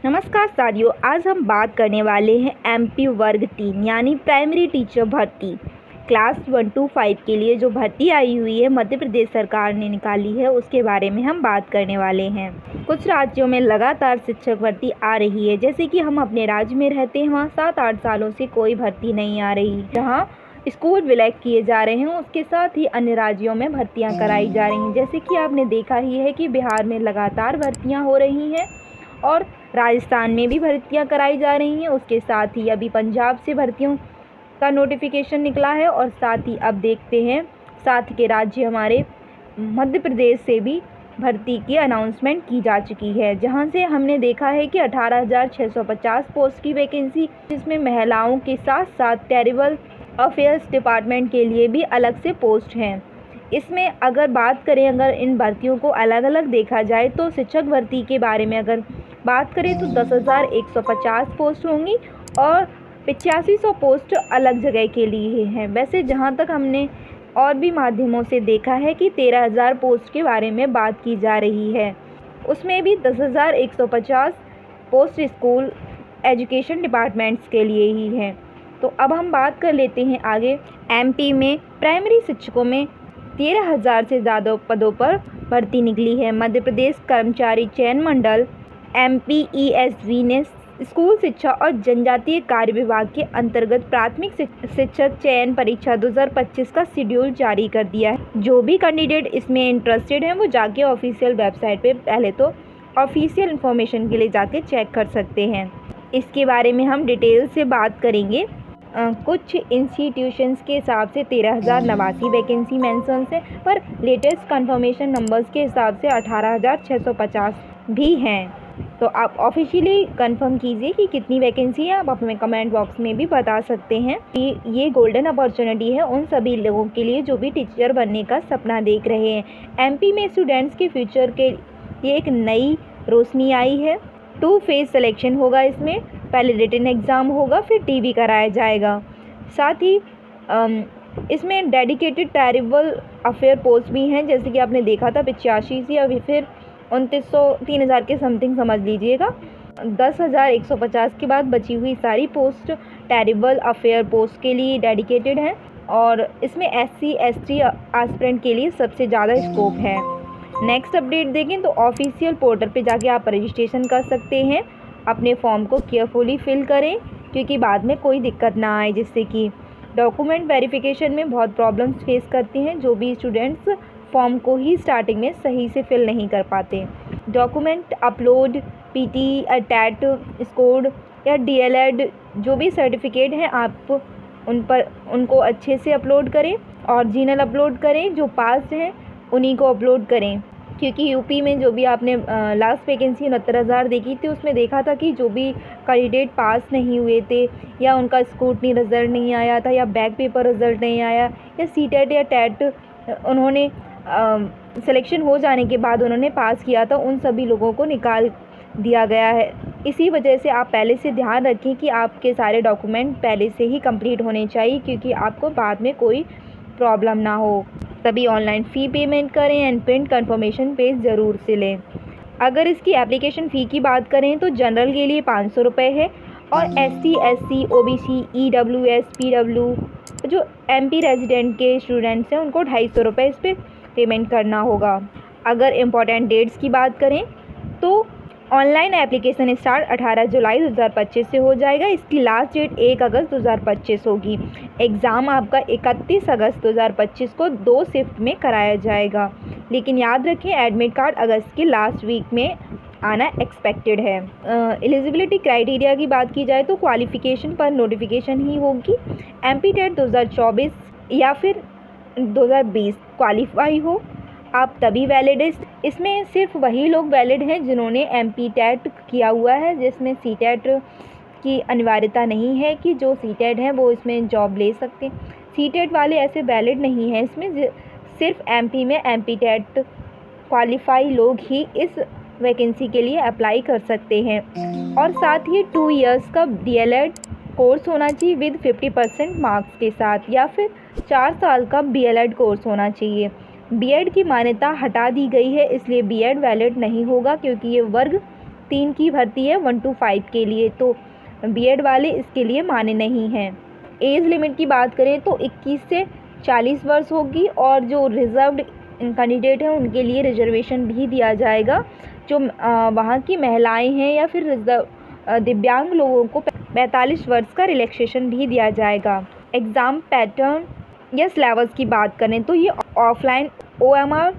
नमस्कार साथियों, आज हम बात करने वाले हैं एमपी वर्ग 3 यानी प्राइमरी टीचर भर्ती क्लास 1 to 5 के लिए जो भर्ती आई हुई है मध्य प्रदेश सरकार ने निकाली है, उसके बारे में हम बात करने वाले हैं। कुछ राज्यों में लगातार शिक्षक भर्ती आ रही है, जैसे कि हम अपने राज्य में रहते हैं वहाँ 7-8 सालों से कोई भर्ती नहीं आ रही। जहाँ स्कूल विलय किए जा रहे हैं, उसके साथ ही अन्य राज्यों में भर्तियाँ कराई जा रही हैं। जैसे कि आपने देखा ही है कि बिहार में लगातार भर्तियाँ हो रही हैं और राजस्थान में भी भर्तियां कराई जा रही हैं। उसके साथ ही अभी पंजाब से भर्तियों का नोटिफिकेशन निकला है और साथ ही अब देखते हैं साथ के राज्य हमारे मध्य प्रदेश से भी भर्ती की अनाउंसमेंट की जा चुकी है, जहां से हमने देखा है कि 18,650 पोस्ट की वैकेंसी, जिसमें महिलाओं के साथ साथ ट्राइबल अफेयर्स डिपार्टमेंट के लिए भी अलग से पोस्ट हैं। इसमें अगर बात करें, अगर इन भर्तियों को अलग अलग देखा जाए तो शिक्षक भर्ती के बारे में अगर बात करें तो 10,150 पोस्ट होंगी और 8500 पोस्ट अलग जगह के लिए हैं। वैसे जहां तक हमने और भी माध्यमों से देखा है कि 13,000 पोस्ट के बारे में बात की जा रही है, उसमें भी 10,150 पोस्ट स्कूल एजुकेशन डिपार्टमेंट्स के लिए ही हैं। तो अब हम बात कर लेते हैं आगे। एमपी में प्राइमरी शिक्षकों में 13,000 से ज़्यादा पदों पर भर्ती निकली है। मध्य प्रदेश कर्मचारी चयन मंडल MPESV ने स्कूल शिक्षा और जनजातीय कार्य विभाग के अंतर्गत प्राथमिक शिक्षक चयन परीक्षा 2025 का शेड्यूल जारी कर दिया है। जो भी कैंडिडेट इसमें इंटरेस्टेड हैं वो जाके ऑफिशियल वेबसाइट पे पहले तो ऑफिशियल इंफॉर्मेशन के लिए जाके चेक कर सकते हैं। इसके बारे में हम डिटेल से बात करेंगे। कुछ इंस्टीट्यूशंस के हिसाब से 13,089 वैकेंसी मेंशन्स है, पर लेटेस्ट कंफर्मेशन नंबर्स के हिसाब से 18,650 भी हैं। तो आप ऑफिशियली कंफर्म कीजिए कि कितनी वैकेंसी है। आप अपने कमेंट बॉक्स में भी बता सकते हैं कि ये गोल्डन अपॉर्चुनिटी है उन सभी लोगों के लिए जो भी टीचर बनने का सपना देख रहे हैं। एमपी में स्टूडेंट्स के फ्यूचर के लिए एक नई रोशनी आई है। 2 फेज सिलेक्शन होगा इसमें, पहले रिटन एग्ज़ाम होगा फिर टीवी कराया जाएगा। साथ ही इसमें डेडिकेटेड ट्राइबल अफेयर पोस्ट भी हैं, जैसे कि आपने देखा था 85 से अभी फिर 2900 3,000 के समथिंग समझ लीजिएगा। 10,150 के बाद बची हुई सारी पोस्ट ट्राइबल अफेयर पोस्ट के लिए डेडिकेटेड हैं और इसमें SC ST एस्पिरेंट के लिए सबसे ज़्यादा स्कोप है। नेक्स्ट अपडेट देखें तो ऑफिशियल पोर्टल पे जाके आप रजिस्ट्रेशन कर सकते हैं। अपने फॉर्म को केयरफुली फिल करें क्योंकि बाद में कोई दिक्कत ना आए, जिससे कि डॉक्यूमेंट वेरिफिकेशन में बहुत प्रॉब्लम्स फेस करते हैं जो भी स्टूडेंट्स फॉर्म को ही स्टार्टिंग में सही से फिल नहीं कर पाते। Document upload PT TET score या DLED जो भी सर्टिफिकेट हैं आप उनको अच्छे से अपलोड करें, ओरिजिनल अपलोड करें, जो पास हैं उन्हीं को अपलोड करें। क्योंकि यूपी में जो भी आपने लास्ट वैकेंसी 69,000 देखी थी उसमें देखा था कि जो भी कैंडिडेट पास नहीं हुए थे या उनका स्क्रूटनी रिजल्ट नहीं आया था या बैक पेपर रिजल्ट नहीं आया या CTET या टेट उन्होंने सिलेक्शन हो जाने के बाद उन्होंने पास किया था, उन सभी लोगों को निकाल दिया गया है। इसी वजह से आप पहले से ध्यान रखें कि आपके सारे डॉक्यूमेंट पहले से ही कंप्लीट होने चाहिए क्योंकि आपको बाद में कोई प्रॉब्लम ना हो। तभी ऑनलाइन फ़ी पेमेंट करें एंड प्रिंट कंफर्मेशन पेज ज़रूर से लें। अगर इसकी एप्लीकेशन फ़ी की बात करें तो जनरल के लिए 500 रुपये है और SC SC OBC EWS PW जो MP रेजिडेंट के स्टूडेंट्स हैं उनको 250 रुपये इस पर पेमेंट करना होगा। अगर इम्पॉर्टेंट डेट्स की बात करें तो ऑनलाइन एप्लीकेशन स्टार्ट 18 जुलाई 2025 से हो जाएगा। इसकी लास्ट डेट 1 अगस्त 2025 होगी। एग्ज़ाम आपका 31 अगस्त 2025 को 2 शिफ्ट में कराया जाएगा, लेकिन याद रखें एडमिट कार्ड अगस्त की लास्ट वीक में आना एक्सपेक्टेड है। एलिजिबिलिटी क्राइटेरिया की बात की जाए तो क्वालिफ़िकेशन पर नोटिफिकेशन ही होगी। MP टेट 2024 या फिर 2020 क्वालिफाई हो आप तभी वैलिड है। इसमें सिर्फ वही लोग वैलिड हैं जिन्होंने MP टेट किया हुआ है, जिसमें CTET की अनिवार्यता नहीं है कि जो CTET हैं वो इसमें जॉब ले सकते हैं। CTET वाले ऐसे वैलिड नहीं हैं। इसमें सिर्फ MP में MP टेट क्वालिफाई लोग ही इस वैकेंसी के लिए अप्लाई कर सकते हैं और साथ ही 2 इयर्स का DLED कोर्स होना चाहिए विद 50% मार्क्स के साथ, या फिर 4 साल का BLED कोर्स होना चाहिए। BEd की मान्यता हटा दी गई है, इसलिए BEd वैलिड नहीं होगा क्योंकि ये वर्ग 3 की भर्ती है 1 to 5 के लिए, तो बीएड वाले इसके लिए मान्य नहीं हैं। एज लिमिट की बात करें तो 21 से 40 वर्ष होगी, और जो रिजर्व्ड कैंडिडेट हैं उनके लिए रिजर्वेशन भी दिया जाएगा। जो वहाँ की महिलाएं हैं या फिर दिव्यांग लोगों को 45 वर्ष का रिलैक्सेशन भी दिया जाएगा। एग्ज़ाम पैटर्न या सिलेबस की बात करें तो ये ऑफलाइन OMR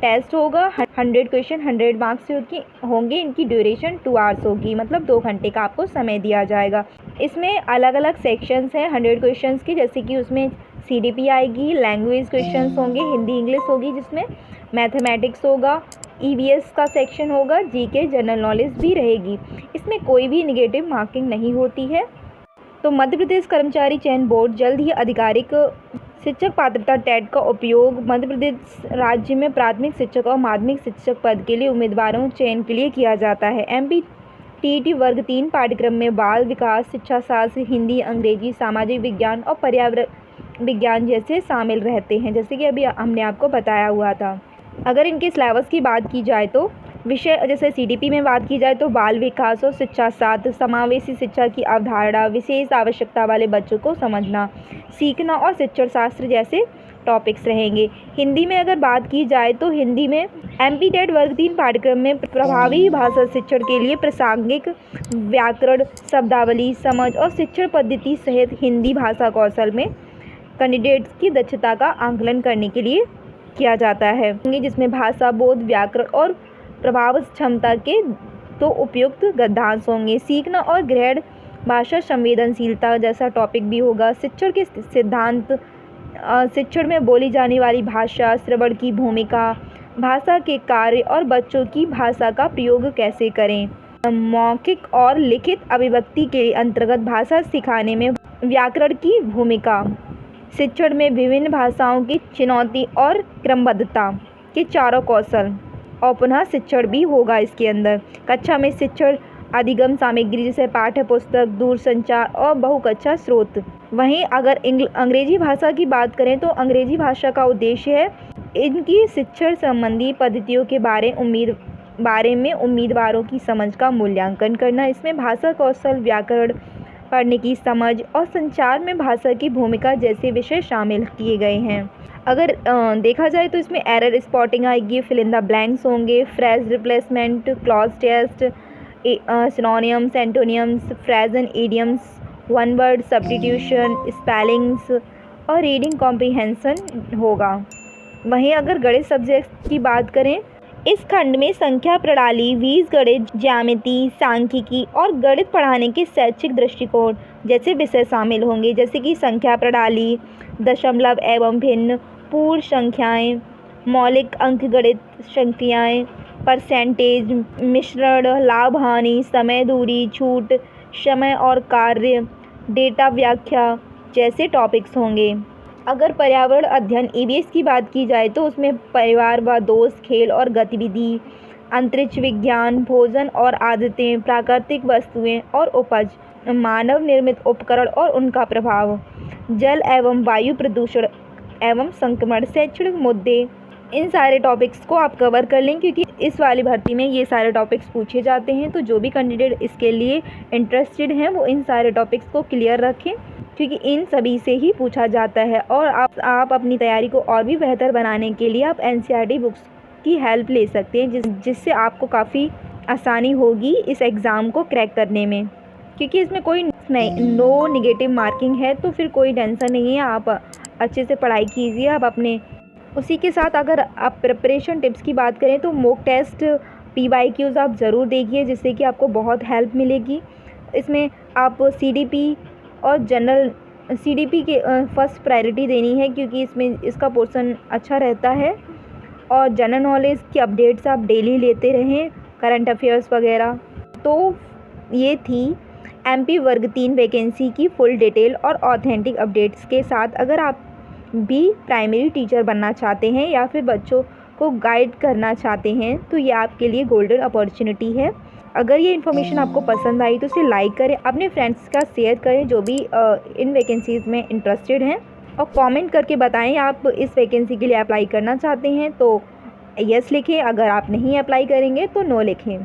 टेस्ट होगा। 100 क्वेश्चन 100 मार्क्स होंगे। इनकी ड्यूरेशन 2 आवर्स होगी, मतलब 2 घंटे का आपको समय दिया जाएगा। इसमें अलग अलग सेक्शंस हैं 100 क्वेश्चंस की, जैसे कि उसमें CDP आएगी, लैंग्वेज क्वेश्चंस होंगे, हिंदी इंग्लिश होगी, जिसमें मैथमेटिक्स होगा, EVS का सेक्शन होगा, GK जनरल नॉलेज भी रहेगी। इसमें कोई भी निगेटिव मार्किंग नहीं होती है। तो मध्य प्रदेश कर्मचारी चयन बोर्ड जल्द ही आधिकारिक शिक्षक पात्रता टेट का उपयोग मध्य प्रदेश राज्य में प्राथमिक शिक्षक और माध्यमिक शिक्षक पद के लिए उम्मीदवारों चयन के लिए किया जाता है। MPTET वर्ग 3 पाठ्यक्रम में बाल विकास, शिक्षा शास्त्र, हिंदी, अंग्रेजी, सामाजिक विज्ञान और पर्यावरण विज्ञान जैसे शामिल रहते हैं, जैसे कि अभी हमने आपको बताया हुआ था। अगर इनके सिलेबस की बात की जाए तो विषय जैसे CDP में बात की जाए तो बाल विकास और शिक्षा शास्त्र, समावेशी शिक्षा की अवधारणा, विशेष आवश्यकता वाले बच्चों को समझना, सीखना और शिक्षण शास्त्र जैसे टॉपिक्स रहेंगे। हिंदी में अगर बात की जाए तो हिंदी में MPTET वर्ग 3 पाठ्यक्रम में प्रभावी भाषा शिक्षण के लिए प्रासंगिक व्याकरण, शब्दावली, समझ और शिक्षण पद्धति सहित हिंदी भाषा कौशल में कैंडिडेट्स की दक्षता का आंकलन करने के लिए किया जाता है, जिसमें भाषा बोध, व्याकरण और प्रभाव क्षमता के तो उपयुक्त गद्यांश होंगे। सीखना और ग्रहण, भाषा संवेदनशीलता जैसा टॉपिक भी होगा। शिक्षण के सिद्धांत, शिक्षण में बोली जाने वाली भाषा, श्रवण की भूमिका, भाषा के कार्य और बच्चों की भाषा का प्रयोग कैसे करें। मौखिक और लिखित अभिव्यक्ति के अंतर्गत भाषा सिखाने में व्याकरण की भूमिका, शिक्षण में विभिन्न भाषाओं की चुनौती और क्रमबद्धता के चारों कौशल, और पुनः शिक्षण भी होगा इसके अंदर। कक्षा में शिक्षण अधिगम सामग्री जैसे पाठ्य पुस्तक, दूरसंचार और बहुकक्षा स्रोत। वहीं अगर अंग्रेजी भाषा की बात करें तो अंग्रेजी भाषा का उद्देश्य है इनकी शिक्षण संबंधी पद्धतियों के बारे में उम्मीदवारों की समझ का मूल्यांकन करना। इसमें भाषा कौशल, व्याकरण, पढ़ने की समझ और संचार में भाषा की भूमिका जैसे विषय शामिल किए गए हैं। अगर देखा जाए तो इसमें एरर स्पॉटिंग आएगी, फिल इन द ब्लैंक्स होंगे, phrase replacement, clause test, synonyms, antonyms, phrase and idioms, one word substitution, spellings और रीडिंग कॉम्प्रिहेंशन होगा। वहीं अगर गणित सब्जेक्ट की बात करें, इस खंड में संख्या प्रणाली, बीजगणित, ज्यामिति, सांख्यिकी और गणित पढ़ाने के शैक्षिक दृष्टिकोण जैसे विषय शामिल होंगे, जैसे कि संख्या प्रणाली, दशमलव एवं भिन्न, पूर्ण संख्याएं, मौलिक अंकगणित संख्याएं, परसेंटेज, मिश्रण, लाभ हानि, समय दूरी, छूट, समय और कार्य, डेटा व्याख्या जैसे टॉपिक्स होंगे। अगर पर्यावरण अध्ययन EVS की बात की जाए तो उसमें परिवार व दोस्त, खेल और गतिविधि, अंतरिक्ष विज्ञान, भोजन और आदतें, प्राकृतिक वस्तुएं और उपज, मानव निर्मित उपकरण और उनका प्रभाव, जल एवं वायु प्रदूषण एवं संक्रमण, शैक्षणिक मुद्दे, इन सारे टॉपिक्स को आप कवर कर लें, क्योंकि इस वाली भर्ती में ये सारे टॉपिक्स पूछे जाते हैं। तो जो भी कैंडिडेट इसके लिए इंटरेस्टेड हैं वो इन सारे टॉपिक्स को क्लियर रखें, क्योंकि इन सभी से ही पूछा जाता है। और आप अपनी तैयारी को और भी बेहतर बनाने के लिए आप NCERT बुक्स की हेल्प ले सकते हैं, जिससे आपको काफ़ी आसानी होगी इस एग्ज़ाम को क्रैक करने में, क्योंकि इसमें कोई नो निगेटिव मार्किंग है, तो फिर कोई टेंशन नहीं है। आप अच्छे से पढ़ाई कीजिए। आप अपने उसी के साथ अगर आप प्रिपरेशन टिप्स की बात करें तो मॉक टेस्ट, PYQs आप ज़रूर देखिए, जिससे कि आपको बहुत हेल्प मिलेगी। इसमें आप CDP और जनरल CDP के फर्स्ट प्रायोरिटी देनी है, क्योंकि इसमें इसका पोर्शन अच्छा रहता है। और जनरल नॉलेज की अपडेट्स आप डेली लेते रहें, करंट अफेयर्स वगैरह। तो ये थी MP वर्ग 3 वैकेंसी की फुल डिटेल और ऑथेंटिक अपडेट्स के साथ। अगर आप भी प्राइमरी टीचर बनना चाहते हैं या फिर बच्चों को गाइड करना चाहते हैं तो ये आपके लिए गोल्डन अपॉर्चुनिटी है। अगर ये इन्फॉर्मेशन आपको पसंद आई तो इसे लाइक करें, अपने फ्रेंड्स का शेयर करें जो भी इन वैकेंसीज़ में इंटरेस्टेड हैं, और कमेंट करके बताएं आप इस वैकेंसी के लिए अप्लाई करना चाहते हैं तो यस लिखें, अगर आप नहीं अप्लाई करेंगे तो नो लिखें।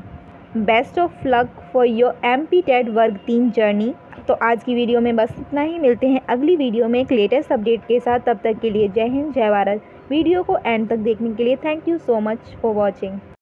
Best of luck for your MP TET वर्ग 3 जर्नी। तो आज की वीडियो में बस इतना ही, मिलते हैं अगली वीडियो में एक लेटेस्ट अपडेट के साथ। तब तक के लिए जय हिंद, जय भारत। वीडियो को एंड तक देखने के लिए thank you so much for watching.